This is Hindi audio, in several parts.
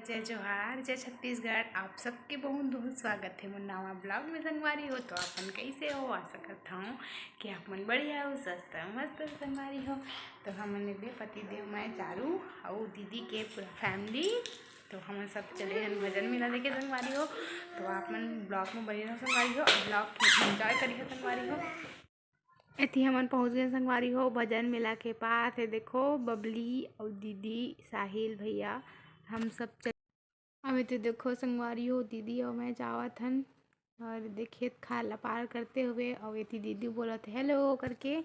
जय जोहार जय छत्तीसगढ़। आप सबके बहुत बहुत स्वागत है मुन्नावा ब्लॉग में। संगवारी हो तो अपन कैसे हो? आशा करता हूँ कि आप मन बढ़िया हो, स्वस्थ हो, मस्त संगवारी हो। तो हमने ले पति देव मैं चारू और दीदी के पूरा फैमिली, तो हम सब चले हैं भजन मेला देखे संगवारी हो। तो आप मन ब्लॉग में बने रहो संगवारी हो, ब्लॉग एंजॉय करिए संगवारी हो। इतनी हमन पहुँच गए संगवारी हो भजन मेला के पास है। देखो बबली और दीदी साहिल भैया हम सब चल। अभी तो देखो संगवारी हो दीदी और मैं जावत हन और देखिए खाला पार करते हुए और ये दीदी बोलत हेलो करके।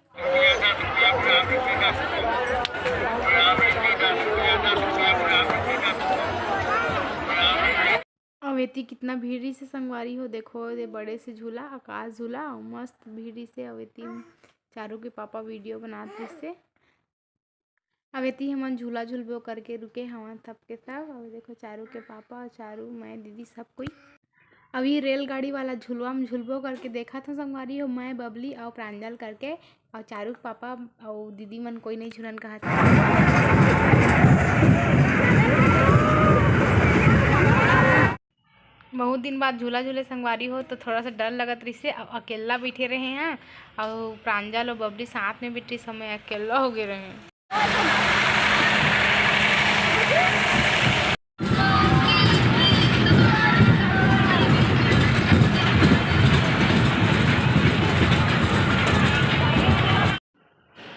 और वेती कितना भीड़ी से संगवारी हो। देखो ये बड़े से झूला आकाश झूला और मस्त भीड़ी से अवेती चारू के पापा वीडियो बनाते से अवेती हमन झूला झूलबो करके रुके हवन सब के सब। और देखो चारू के पापा और चारू मैं दीदी सब कोई अभी रेलगाड़ी वाला झुलवा में झुलबो करके देखा था संगवारी हो। मैं बबली और प्रांजल करके और चारू के पापा और दीदी मन कोई नहीं झुलन कहा था। बहुत दिन बाद झूला झूले संगवारी हो तो थोड़ा सा डर लगत रही से। अकेला बैठे रहे हैं और प्रांजल और बबली साथ में बैठे समय अकेला हो गए रहे।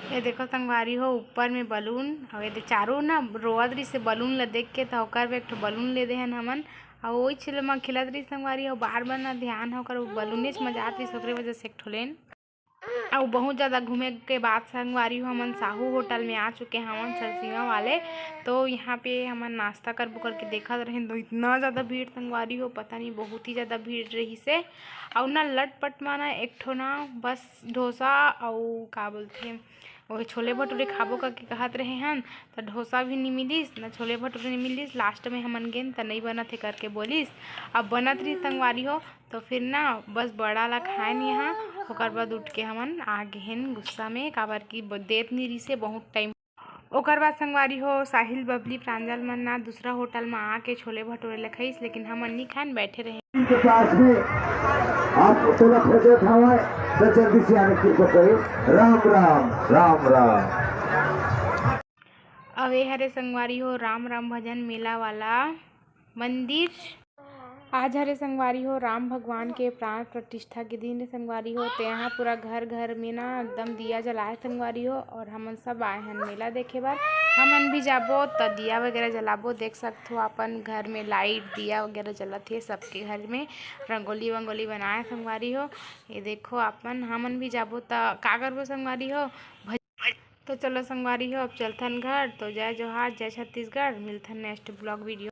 ये देखो संगवारी हो ऊपर में बलून और ये चारों ना रोवत रही से बलून ला देख के तो ओकर एक ठो बलून ले दे हन हमन और वही छिल में खिलत रही संगवारी हो। बार बार ना ध्यान होकर बलूने से मजा आती ओकरे वजह से एक ठो लेन। और बहुत ज़्यादा घूमे के बाद संगवारी हो हमन साहू होटल में आ चुके हैं हमन सरसिंगा वाले। तो यहाँ पे हमन नाश्ता करबो करके देखा रहे तो इतना ज़्यादा भीड़ संगवारी हो, पता नहीं बहुत ही ज़्यादा भीड़ रही से। और ना लटपट माना एक ठो ना बस डोसा और का बोलते हैं वो छोले भटूरे खाबो करके कहत रहे हन तो डोसा भी नहीं मिलिस ना छोले भटूरे नहीं मिलिस। लास्ट में हमन गेन तो नहीं बनत है करके बोलिस। अब बनत रही संगवारी हो तो फिर ना बस बड़ा ला खाएन यहाँ ओकर बाद उठ के हमन आ गए गुस्सा में काबर की देत नहीं रही से बहुत टाइम। ओकर बाद संगवारी हो साहिल बबली प्रांजल मन ना दूसरा होटल में आके छोले भटूरे ले खाइस, लेकिन हमन नहीं खान बैठे रहे। के पास में आपको थोड़ा फटे था तो जल्दी से आने की को कहे राम राम राम राम। अवे हरे संगवारी हो राम राम भजन मेला वाला मंदिर। आज हरे संगवारी हो राम भगवान के प्राण प्रतिष्ठा के दिन संगवारी हो। तो यहाँ पूरा घर घर में ना एकदम दिया जलाए संगवारी हो और हमन सब आए हैं मेला देखे बार। हमन भी जाबो तो दिया वगैरह जलाबो, देख सकते हो अपन घर में लाइट दिया वगैरह जलत है सबके घर में। रंगोली वंगोली बनाए संगवारी हो। ये देखो अपन हमन भी जाबो तो का करबो संगवारी हो। तो चलो संगवारी हो अब चलथन घर। तो जय जोहार जय छत्तीसगढ़। मिलथन नेक्स्ट ब्लॉग वीडियो।